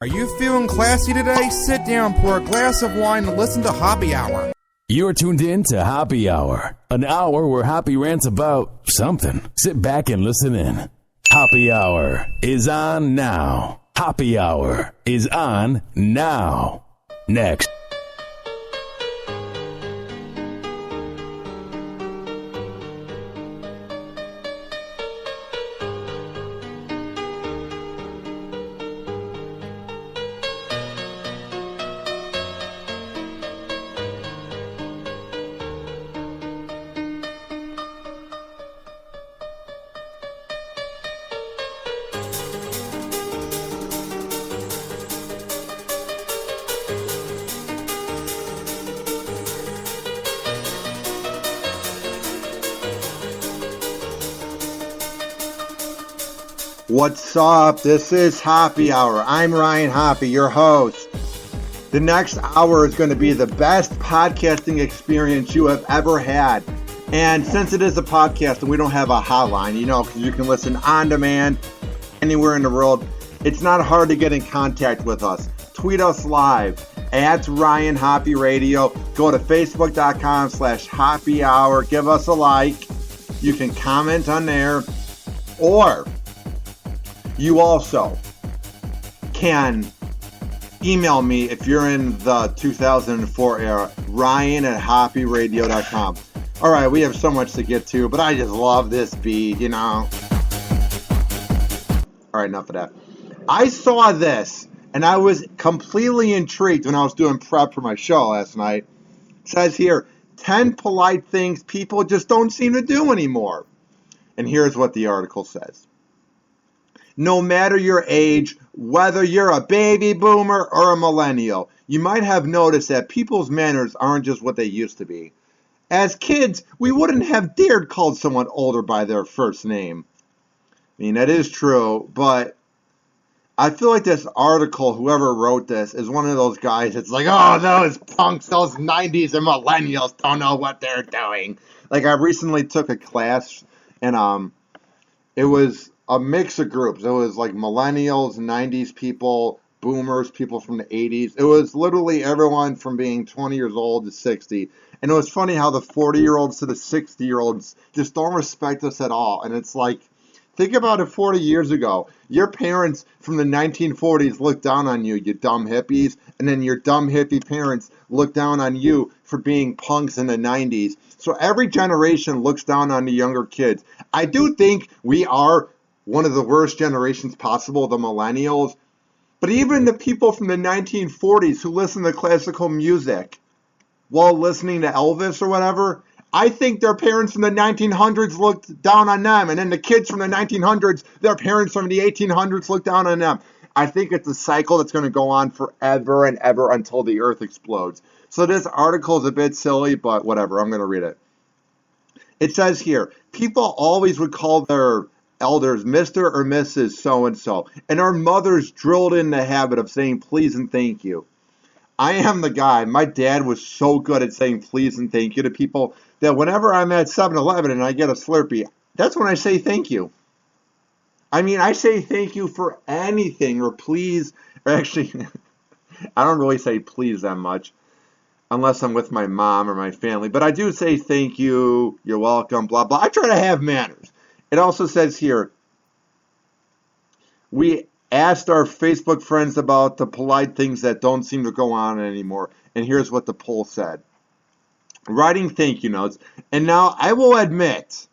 Are you feeling classy today? Sit down, pour a glass of wine, and listen to Hoppe Hour. You're tuned in to Hoppe Hour, an hour where Hoppe rants about something. Sit back and listen in. Hoppe Hour is on now. Hoppe Hour is on now. Next. What's up? This is Hoppe Hour. I'm Ryan Hoppe, your host. The next hour is going to be the best podcasting experience you have ever had. And since it is a podcast and we don't have a hotline, because you can listen on demand anywhere in the world, it's not hard to get in contact with us. Tweet us live at Ryan Hoppe Radio. Go to facebook.com/Hoppe Hour. Give us a like. You can comment on there. Or you also can email me if you're in the 2004 era, ryan@hopperadio.com. All right, we have so much to get to, but I just love this beat, All right, enough of that. I saw this, and I was completely intrigued when I was doing prep for my show last night. It says here, 10 polite things people just don't seem to do anymore. And here's what the article says. No matter your age, whether you're a baby boomer or a millennial, you might have noticed that people's manners aren't just what they used to be. As kids, we wouldn't have dared call someone older by their first name. I mean, that is true, but I feel like this article, whoever wrote this, is one of those guys that's like, oh, those punks, those 90s and millennials don't know what they're doing. Like, I recently took a class, and it was a mix of groups. It was like millennials, 90s people, boomers, people from the 80s. It was literally everyone from being 20 years old to 60. And it was funny how the 40-year-olds to the 60-year-olds just don't respect us at all. And it's like, think about it 40 years ago. Your parents from the 1940s looked down on you, you dumb hippies. And then your dumb hippie parents looked down on you for being punks in the 90s. So every generation looks down on the younger kids. I do think we are one of the worst generations possible, the millennials. But even the people from the 1940s who listen to classical music while listening to Elvis or whatever, I think their parents from the 1900s looked down on them. And then the kids from the 1900s, their parents from the 1800s looked down on them. I think it's a cycle that's going to go on forever and ever until the earth explodes. So this article is a bit silly, but whatever, I'm going to read it. It says here, people always would call their elders Mr. or Mrs. so-and-so, and our mothers drilled in the habit of saying please and thank you. I am the guy. My dad was so good at saying please and thank you to people that whenever I'm at 7-Eleven and I get a Slurpee, that's when I say thank you. I mean, I say thank you for anything, or please, or actually, I don't really say please that much unless I'm with my mom or my family, but I do say thank you, you're welcome, blah, blah. I try to have manners. It also says here, we asked our Facebook friends about the polite things that don't seem to go on anymore. And here's what the poll said. Writing thank you notes. And now I will admit,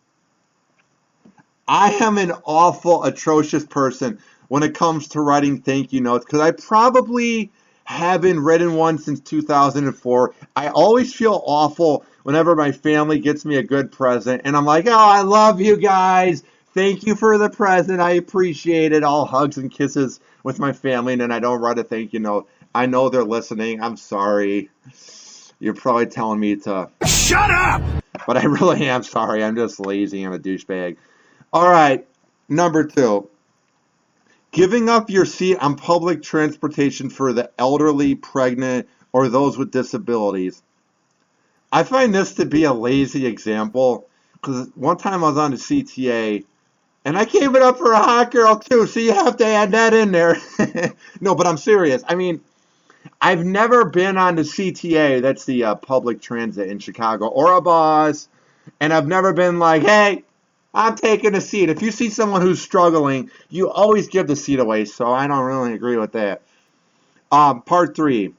I am an awful, atrocious person when it comes to writing thank you notes, because I probably haven't written one since 2004. I always feel awful whenever my family gets me a good present, and I'm like, oh, I love you guys. Thank you for the present. I appreciate it. All hugs and kisses with my family, and then I don't write a thank you note. I know they're listening. I'm sorry. You're probably telling me to shut up, but I really am sorry. I'm just lazy. I'm a douchebag. All right, number 2. Giving up your seat on public transportation for the elderly, pregnant, or those with disabilities. I find this to be a lazy example, because one time I was on the CTA, and I gave it up for a hot girl too, so you have to add that in there. No, but I'm serious. I mean, I've never been on the CTA, that's the public transit in Chicago, or a bus, and I've never been like, hey, I'm taking a seat. If you see someone who's struggling, you always give the seat away, so I don't really agree with that. Part 3.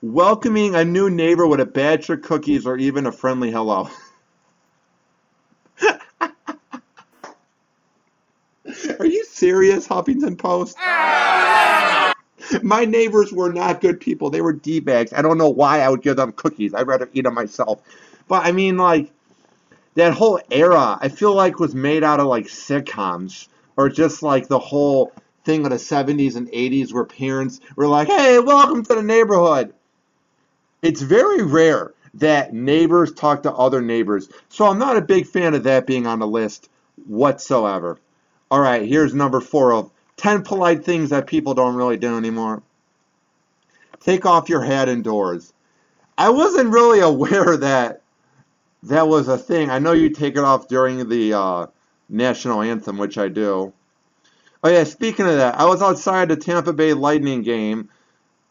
Welcoming a new neighbor with a batch of cookies or even a friendly hello. Are you serious, Huffington Post? My neighbors were not good people. They were D-bags. I don't know why I would give them cookies. I'd rather eat them myself. But I mean, like, that whole era, I feel like was made out of like sitcoms or just like the whole thing of the 70s and 80s where parents were like, hey, welcome to the neighborhood. It's very rare that neighbors talk to other neighbors. So I'm not a big fan of that being on the list whatsoever. All right, here's number 4 of 10 polite things that people don't really do anymore. Take off your hat indoors. I wasn't really aware that that was a thing. I know you take it off during the national anthem, which I do. Oh yeah, speaking of that, I was outside the Tampa Bay Lightning game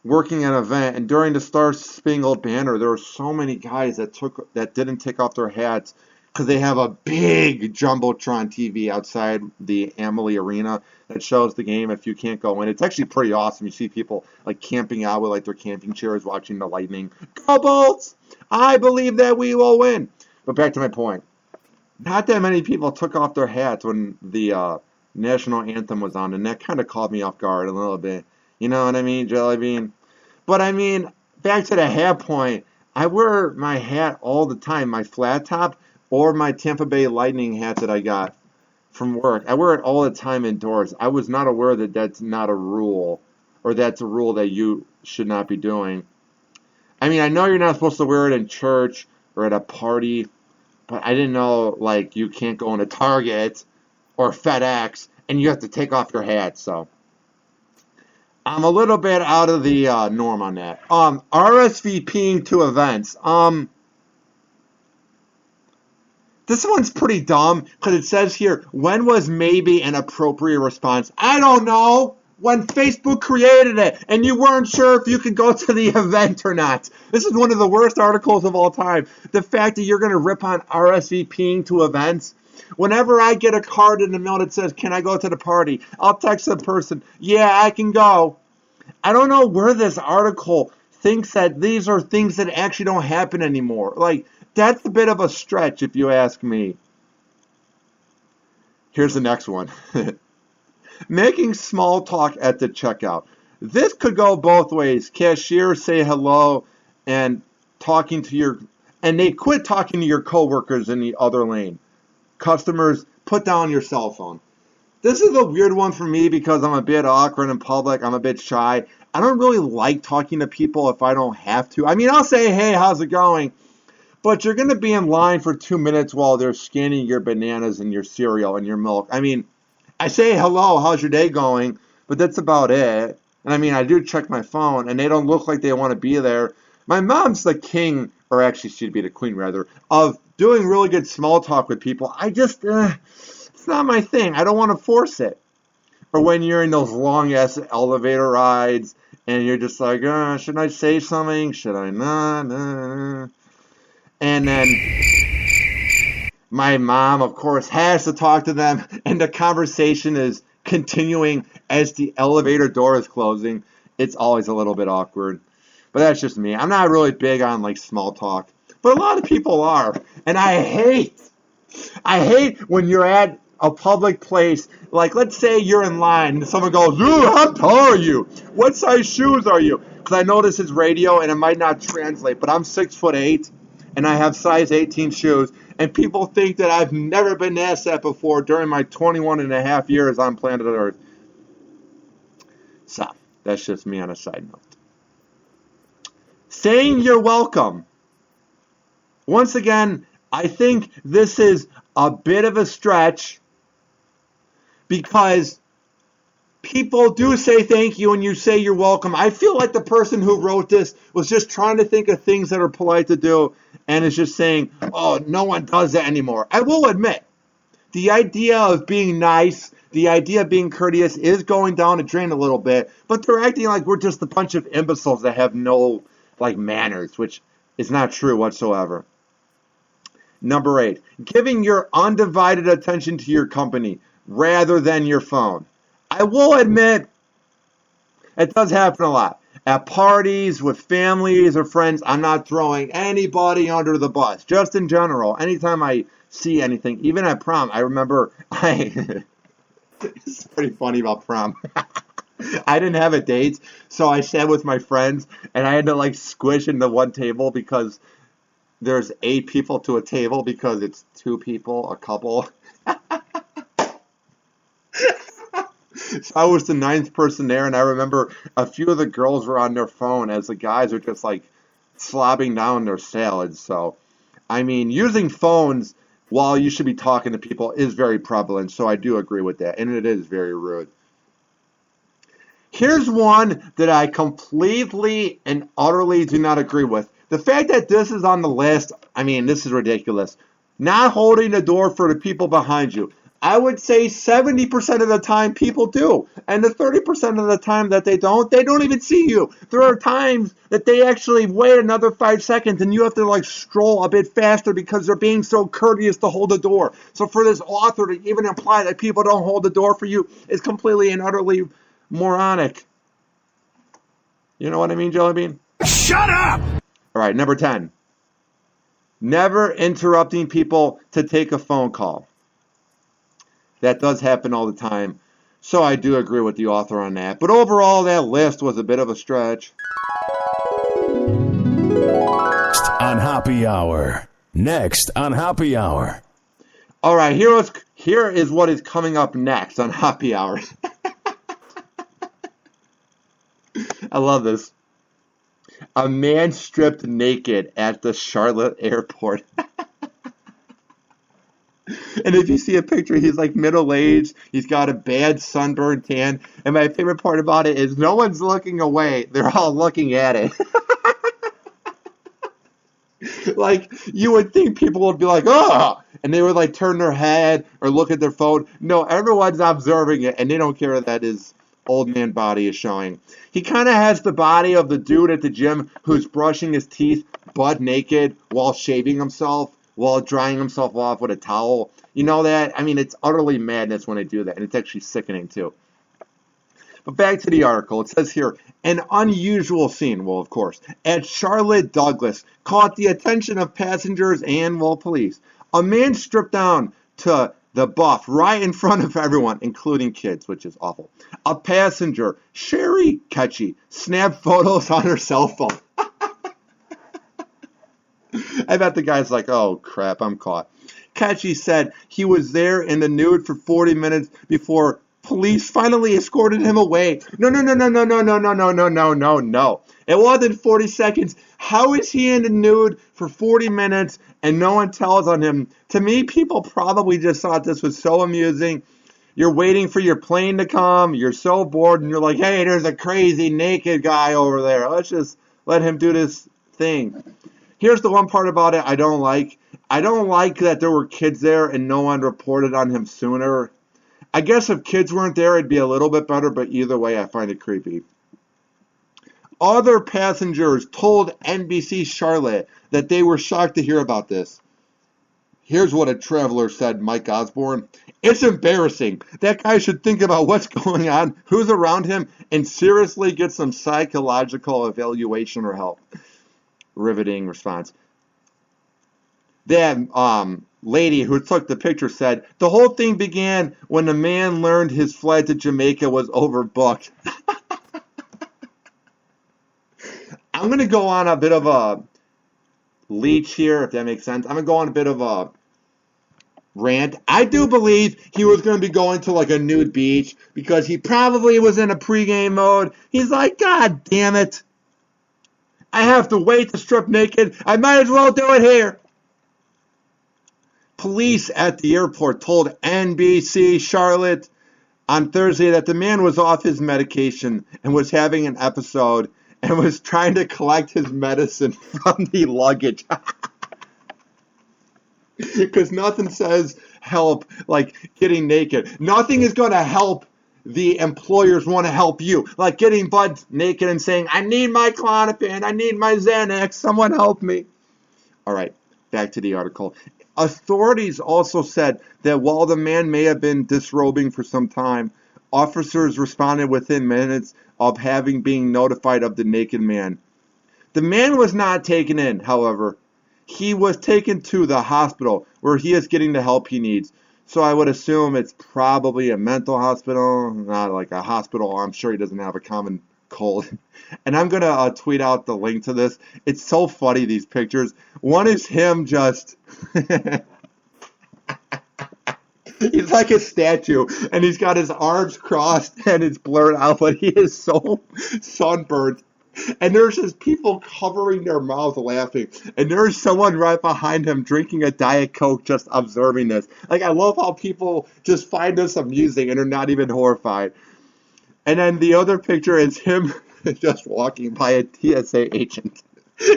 working an event, and during the Star Spangled Banner, there were so many guys that didn't take off their hats because they have a big Jumbotron TV outside the Amalie Arena that shows the game if you can't go in. It's actually pretty awesome. You see people like camping out with like their camping chairs watching the Lightning. Go Bolts! I believe that we will win. But back to my point. Not that many people took off their hats when the national anthem was on, and that kind of caught me off guard a little bit. You know what I mean, Jelly Bean? But I mean, back to the hat point, I wear my hat all the time, my flat top or my Tampa Bay Lightning hat that I got from work. I wear it all the time indoors. I was not aware that that's not a rule, or that's a rule that you should not be doing. I mean, I know you're not supposed to wear it in church or at a party, but I didn't know, like, you can't go into Target or FedEx and you have to take off your hat, so I'm a little bit out of the norm on that. RSVPing to events. This one's pretty dumb because it says here, when was maybe an appropriate response? I don't know. When Facebook created it and you weren't sure if you could go to the event or not. This is one of the worst articles of all time. The fact that you're going to rip on RSVPing to events. Whenever I get a card in the mail that says, can I go to the party? I'll text the person, yeah, I can go. I don't know where this article thinks that these are things that actually don't happen anymore. Like, that's a bit of a stretch if you ask me. Here's the next one. Making small talk at the checkout. This could go both ways. Cashiers say hello and they quit talking to your coworkers in the other lane. Customers, put down your cell phone. This is a weird one for me because I'm a bit awkward in public. I'm a bit shy. I don't really like talking to people if I don't have to. I mean, I'll say, hey, how's it going? But you're going to be in line for 2 minutes while they're scanning your bananas and your cereal and your milk. I mean, I say, hello, how's your day going? But that's about it. And I mean, I do check my phone, and they don't look like they want to be there. My mom's the king, or actually she'd be the queen, rather, of doing really good small talk with people. I just, it's not my thing. I don't want to force it. Or when you're in those long-ass elevator rides, and you're just like, should I say something? Should I not? And then my mom, of course, has to talk to them, and the conversation is continuing as the elevator door is closing. It's always a little bit awkward. But that's just me. I'm not really big on, like, small talk. But a lot of people are. And I hate when you're at a public place. Like, let's say you're in line, and someone goes, ooh, how tall are you? What size shoes are you? Because I know this is radio, and it might not translate, but I'm 6'8", and I have size 18 shoes. And people think that I've never been asked that before during my 21 and a half years on planet Earth. So, that's just me on a side note. Saying you're welcome. Once again, I think this is a bit of a stretch because people do say thank you and you say you're welcome. I feel like the person who wrote this was just trying to think of things that are polite to do and is just saying, oh, no one does that anymore. I will admit, The idea of being nice, the idea of being courteous is going down the drain a little bit, but they're acting like we're just a bunch of imbeciles that have no, manners, which is not true whatsoever. Number 8, giving your undivided attention to your company rather than your phone. I will admit, it does happen a lot. At parties, with families or friends, I'm not throwing anybody under the bus. Just in general, anytime I see anything, even at prom, I remember it's pretty funny about prom. I didn't have a date, so I sat with my friends, and I had to squish into one table because there's 8 people to a table because it's 2 people, a couple. So I was the 9th person there, and I remember a few of the girls were on their phone as the guys are just slobbing down their salads. So, I mean, using phones while you should be talking to people is very prevalent, so I do agree with that, and it is very rude. Here's one that I completely and utterly do not agree with. The fact that this is on the list, I mean, this is ridiculous. Not holding the door for the people behind you. I would say 70% of the time people do. And the 30% of the time that they don't even see you. There are times that they actually wait another 5 seconds and you have to stroll a bit faster because they're being so courteous to hold the door. So for this author to even imply that people don't hold the door for you is completely and utterly moronic. You know what I mean, Jellybean? Shut up! All right, number 10. Never interrupting people to take a phone call. That does happen all the time, so I do agree with the author on that. But overall, that list was a bit of a stretch. On Happy Hour. Next on Happy Hour. All right, here is what is coming up next on Happy Hour. I love this. A man stripped naked at the Charlotte airport. And if you see a picture, he's middle-aged. He's got a bad sunburned tan. And my favorite part about it is no one's looking away. They're all looking at it. You would think people would be oh! And they would turn their head or look at their phone. No, everyone's observing it, and they don't care that his old man body is showing. He kind of has the body of the dude at the gym who's brushing his teeth butt naked while shaving himself, while drying himself off with a towel. You know that? I mean, it's utterly madness when they do that, and it's actually sickening, too. But back to the article. It says here, an unusual scene, well, of course, at Charlotte Douglas caught the attention of passengers and, police. A man stripped down to the buff right in front of everyone, including kids, which is awful. A passenger, Sherry Ketchy, snapped photos on her cell phone. I bet the guy's oh, crap, I'm caught. Ketchy said he was there in the nude for 40 minutes before police finally escorted him away. No. It wasn't 40 seconds. How is he in the nude for 40 minutes and no one tells on him? To me, people probably just thought this was so amusing. You're waiting for your plane to come. You're so bored and you're hey, there's a crazy naked guy over there. Let's just let him do this thing. Here's the one part about it I don't like. I don't like that there were kids there and no one reported on him sooner. I guess if kids weren't there, it'd be a little bit better, but either way, I find it creepy. Other passengers told NBC Charlotte that they were shocked to hear about this. Here's what a traveler said, Mike Osborne. It's embarrassing. That guy should think about what's going on, who's around him, and seriously get some psychological evaluation or help. Riveting response. That lady who took the picture said, the whole thing began when the man learned his flight to Jamaica was overbooked. I'm going to go on a bit of a leech here, if that makes sense. I'm going to go on a bit of a rant. I do believe he was going to be going to a nude beach because he probably was in a pregame mode. He's God damn it. I have to wait to strip naked. I might as well do it here. Police at the airport told NBC Charlotte on Thursday that the man was off his medication and was having an episode and was trying to collect his medicine from the luggage. Because nothing says help, like getting naked. Nothing is going to help the employers want to help you. Like getting butt naked and saying, I need my Klonopin, I need my Xanax, someone help me. All right, back to the article. Authorities also said that while the man may have been disrobing for some time, officers responded within minutes of being notified of the naked man. The man was not taken in, however. He was taken to the hospital where he is getting the help he needs. So I would assume it's probably a mental hospital, not like a hospital. I'm sure he doesn't have a common cold. And I'm going to tweet out the link to this. It's so funny, these pictures. One is him just... He's like a statue, and he's got his arms crossed, and it's blurred out, but he is so sunburned. And there's just people covering their mouths laughing. And there's someone right behind him drinking a Diet Coke just observing this. Like, I love how people just find this amusing and are not even horrified. And then the other picture is him just walking by a TSA agent.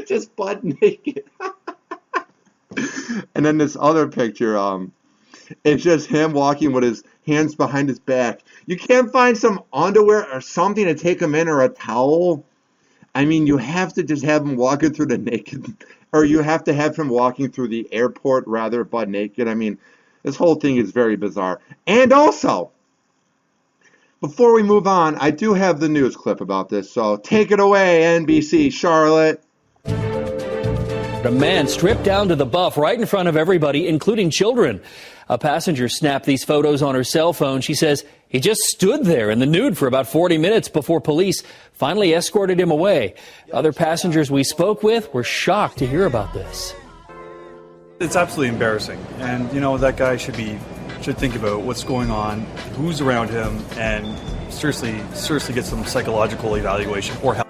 Just butt naked. And then this other picture, it's just him walking with his hands behind his back. You can't find some underwear or something to take him in, or a towel? I mean, you have to just have him walking through the naked, or you have to have him walking through the airport rather butt naked. I mean, this whole thing is very bizarre. And also, before we move on, I do have the news clip about this, so take it away, NBC Charlotte. A man stripped down to the buff right in front of everybody, including children. A passenger snapped these photos on her cell phone. She says he just stood there in the nude for about 40 minutes before police finally escorted him away. Other passengers we spoke with were shocked to hear about this. It's absolutely embarrassing. And, you know, that guy should think about what's going on, who's around him, and seriously get some psychological evaluation or help.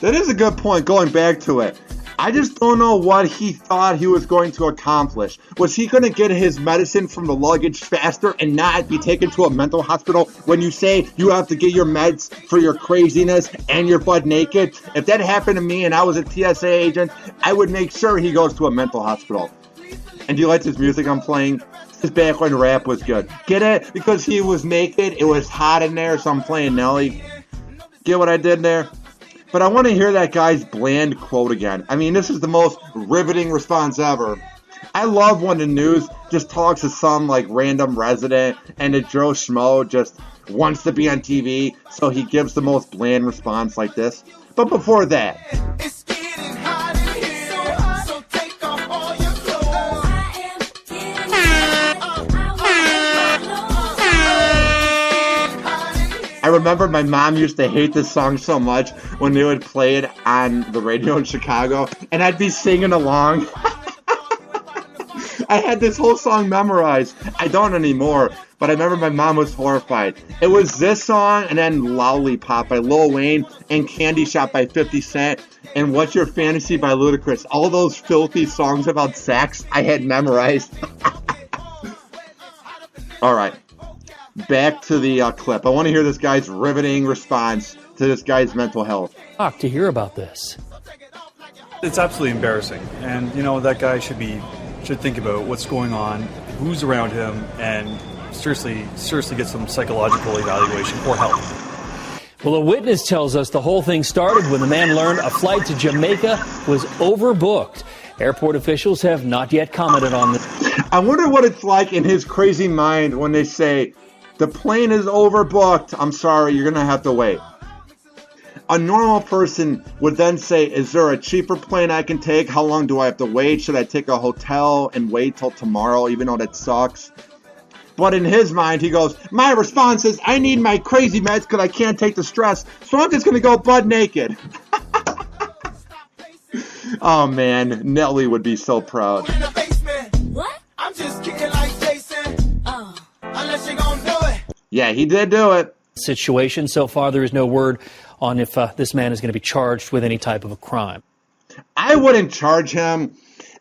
That is a good point, going back to it. I just don't know what he thought he was going to accomplish. Was he going to get his medicine from the luggage faster and not be taken to a mental hospital when you say you have to get your meds for your craziness and you're butt naked? If that happened to me and I was a TSA agent, I would make sure he goes to a mental hospital. And do you like this music I'm playing? This is back when rap was good. Get it? Because he was naked, it was hot in there, so I'm playing Nelly. Get what I did there? But I want to hear that guy's bland quote again. I mean, this is the most riveting response ever. I love when the news just talks to some, like, random resident and the Joe Schmo just wants to be on TV, so he gives the most bland response like this. But before that... It's getting hot in here, so hot, so take off all your clothes. I remember my mom used to hate this song so much when they would play it on the radio in Chicago, and I'd be singing along. I had this whole song memorized. I don't anymore, but I remember my mom was horrified. It was this song, and then Lollipop by Lil Wayne, and Candy Shop by 50 Cent, and What's Your Fantasy by Ludacris. All those filthy songs about sex I had memorized. All right. Back to the clip. I want to hear this guy's riveting response to this guy's mental health. Shocked to hear about this. It's absolutely embarrassing. And, you know, that guy should think about what's going on, who's around him, and seriously get some psychological evaluation or help. Well, a witness tells us the whole thing started when the man learned a flight to Jamaica was overbooked. Airport officials have not yet commented on this. I wonder what it's like in his crazy mind when they say, the plane is overbooked. I'm sorry, you're going to have to wait. A normal person would then say, is there a cheaper plane I can take? How long do I have to wait? Should I take a hotel and wait till tomorrow, even though that sucks? But in his mind, he goes, my response is, I need my crazy meds because I can't take the stress, so I'm just going to go butt naked. Oh, man, Nelly would be so proud. What? I'm just kicking like Jason. Unless you're gonna do it. Yeah, he did do it. Situation so far, there is no word on if this man is going to be charged with any type of a crime. I wouldn't charge him.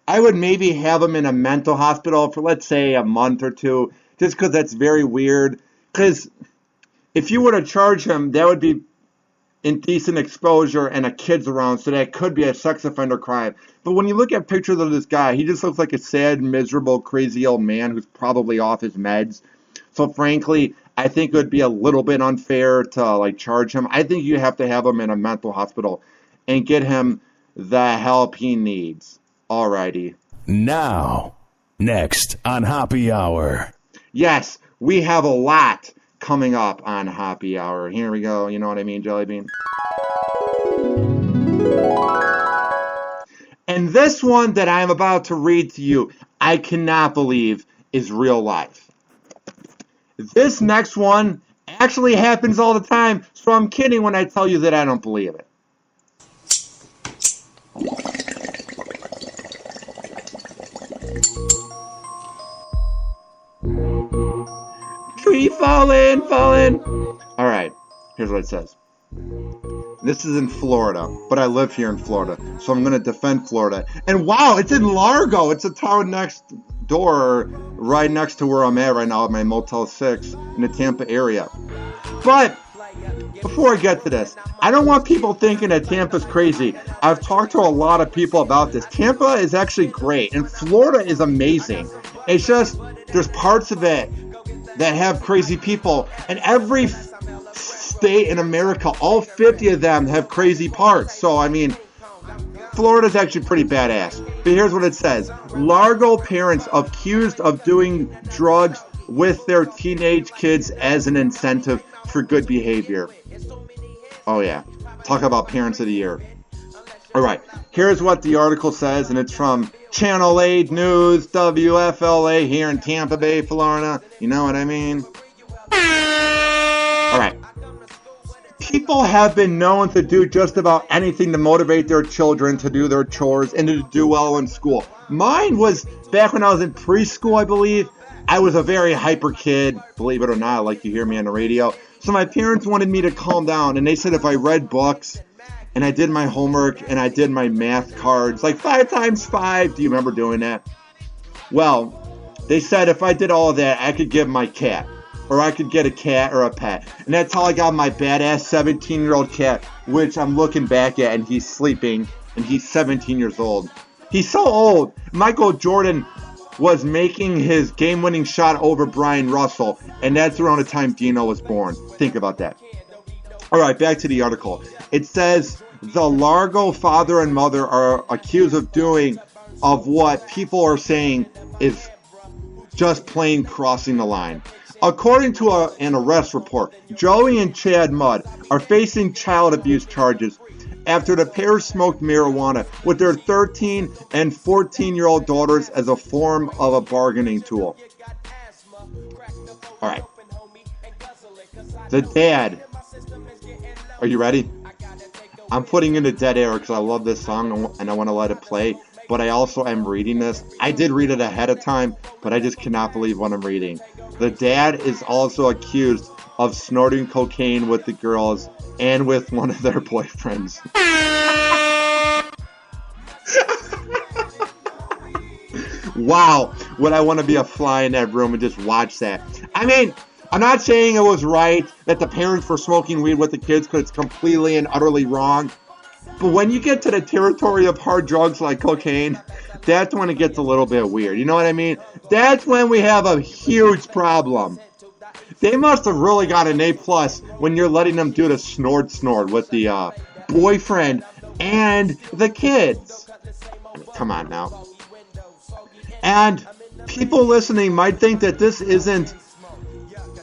I would maybe have him in a mental hospital for, let's say, a month or two, just because that's very weird. Because if you were to charge him, that would be indecent exposure and a kid's around, so that could be a sex offender crime. But when you look at pictures of this guy, he just looks like a sad, miserable, crazy old man who's probably off his meds. So frankly, I think it would be a little bit unfair to charge him. I think you have to have him in a mental hospital and get him the help he needs. Alrighty. Now, next on Hoppe Hour. Yes, we have a lot coming up on Hoppe Hour. Here we go. You know what I mean, Jelly Bean? And this one that I'm about to read to you, I cannot believe is real life. This next one actually happens all the time, so I'm kidding when I tell you that I don't believe it. Tree falling. All right, here's what it says. This is in Florida, but I live here in Florida, so I'm going to defend Florida. And wow, it's in Largo. It's a town next door, right next to where I'm at right now at my Motel 6 in the Tampa area. But before I get to this, I don't want people thinking that Tampa's crazy. I've talked to a lot of people about this. Tampa is actually great, and Florida is amazing. It's just there's parts of it that have crazy people, and every state in America, all 50 of them have crazy parts. So, I mean, Florida's actually pretty badass. But here's what it says. Largo parents accused of doing drugs with their teenage kids as an incentive for good behavior. Oh, yeah. Talk about Parents of the Year. All right. Here's what the article says, and it's from Channel 8 News, WFLA here in Tampa Bay, Florida. You know what I mean? All right. People have been known to do just about anything to motivate their children to do their chores and to do well in school. Mine was back when I was in preschool, I believe. I was a very hyper kid, believe it or not, like you hear me on the radio. So my parents wanted me to calm down, and they said if I read books and I did my homework and I did my math cards, like 5 times 5. Do you remember doing that? Well, they said if I did all of that, I could give my cat. Or I could get a cat or a pet. And that's how I got my badass 17-year-old cat, which I'm looking back at, and he's sleeping, and he's 17 years old. He's so old. Michael Jordan was making his game-winning shot over Brian Russell, and that's around the time Dino was born. Think about that. All right, back to the article. It says the Largo father and mother are accused of what people are saying is just plain crossing the line. According to an arrest report, Joey and Chad Mudd are facing child abuse charges after the pair smoked marijuana with their 13 and 14-year-old daughters as a form of a bargaining tool. All right. The dad. Are you ready? I'm putting in the dead air because I love this song and I want to let it play, but I also am reading this. I did read it ahead of time, but I just cannot believe what I'm reading. The dad is also accused of snorting cocaine with the girls and with one of their boyfriends. Wow, would I want to be a fly in that room and just watch that? I mean, I'm not saying it was right that the parents were smoking weed with the kids because it's completely and utterly wrong. But when you get to the territory of hard drugs like cocaine, that's when it gets a little bit weird. You know what I mean? That's when we have a huge problem. They must have really got an A+ when you're letting them do the snort with the boyfriend and the kids. I mean, come on now. And people listening might think that this isn't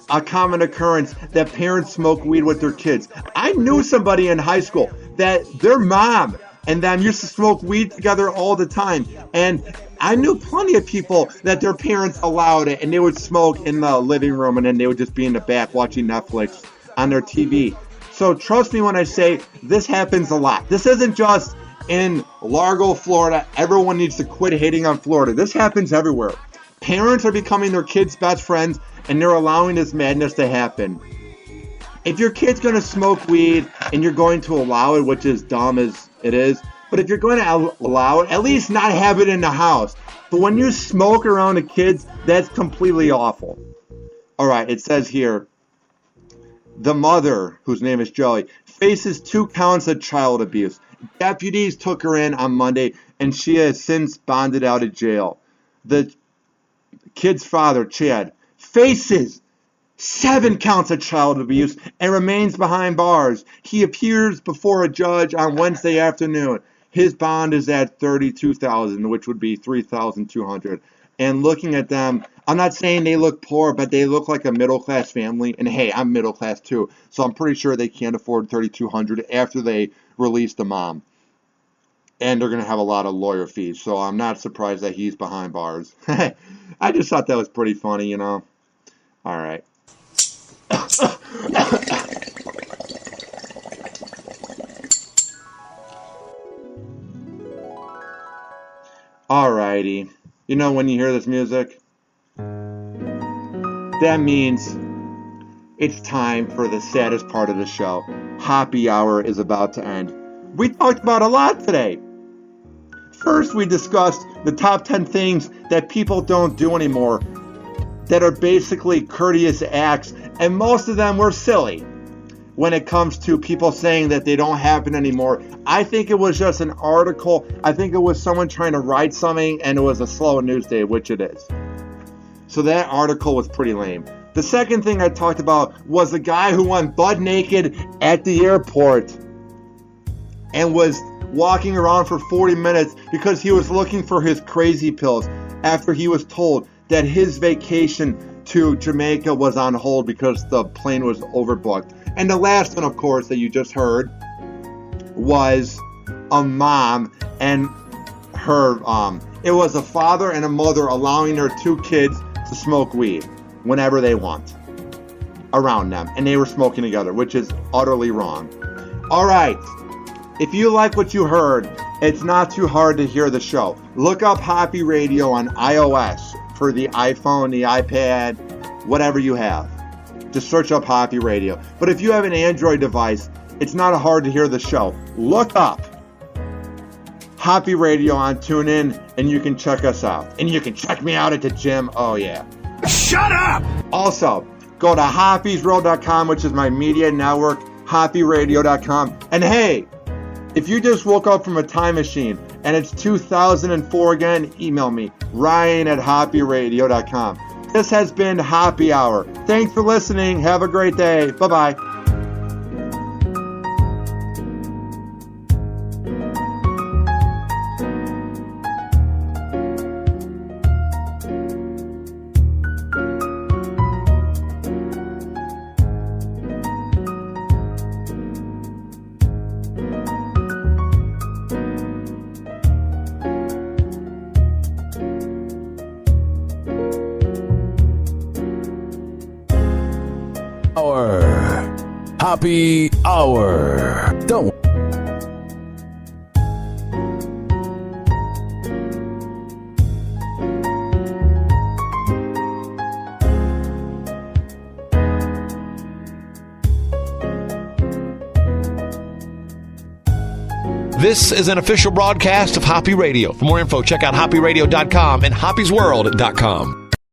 a common occurrence that parents smoke weed with their kids. I knew somebody in high school that their mom and them used to smoke weed together all the time. And I knew plenty of people that their parents allowed it, and they would smoke in the living room, and then they would just be in the back watching Netflix on their TV. So trust me when I say this happens a lot. This isn't just in Largo, Florida. Everyone needs to quit hating on Florida. This happens everywhere. Parents are becoming their kids' best friends, and they're allowing this madness to happen. If your kid's going to smoke weed and you're going to allow it, which is dumb as it is, but if you're going to allow it, at least not have it in the house. But when you smoke around the kids, that's completely awful. All right, it says here, The mother, whose name is Joey, faces 2 counts of child abuse. Deputies took her in on Monday, and she has since bonded out of jail. The kid's father, Chad, faces 7 counts of child abuse and remains behind bars. He appears before a judge on Wednesday afternoon. His bond is at $32,000, which would be $3,200. And looking at them, I'm not saying they look poor, but they look like a middle-class family. And hey, I'm middle-class too, so I'm pretty sure they can't afford $3,200 after they release the mom. And they're going to have a lot of lawyer fees, so I'm not surprised that he's behind bars. I just thought that was pretty funny, you know. All right. Alrighty. You know when you hear this music? That means it's time for the saddest part of the show. Hoppe Hour is about to end. We talked about a lot today. First, we discussed the top 10 things that people don't do anymore that are basically courteous acts, and most of them were silly when it comes to people saying that they don't happen anymore. I think it was just an article. I think it was someone trying to write something, and it was a slow news day, which it is. So that article was pretty lame. The second thing I talked about was the guy who went butt naked at the airport and was walking around for 40 minutes because he was looking for his crazy pills after he was told that his vacation to Jamaica was on hold because the plane was overbooked. And the last one, of course, that you just heard was a mom and her, it was a father and a mother allowing their 2 kids to smoke weed whenever they want around them. And they were smoking together, which is utterly wrong. All right. If you like what you heard, it's not too hard to hear the show. Look up Hoppe Radio on iOS for the iPhone, the iPad, whatever you have. Just search up Hoppe Radio. But if you have an Android device, it's not hard to hear the show. Look up Hoppe Radio on TuneIn, and you can check us out. And you can check me out at the gym. Oh, yeah. Shut up! Also, go to hoppesworld.com, which is my media network, hopperadio.com. And hey, if you just woke up from a time machine and it's 2004 again, email me, ryan@hopperadio.com. This has been Hoppe Hour. Thanks for listening. Have a great day. Bye-bye. Hoppe Hour. Don't. This is an official broadcast of Hoppe Radio. For more info, check out hopperadio.com and hoppesworld.com.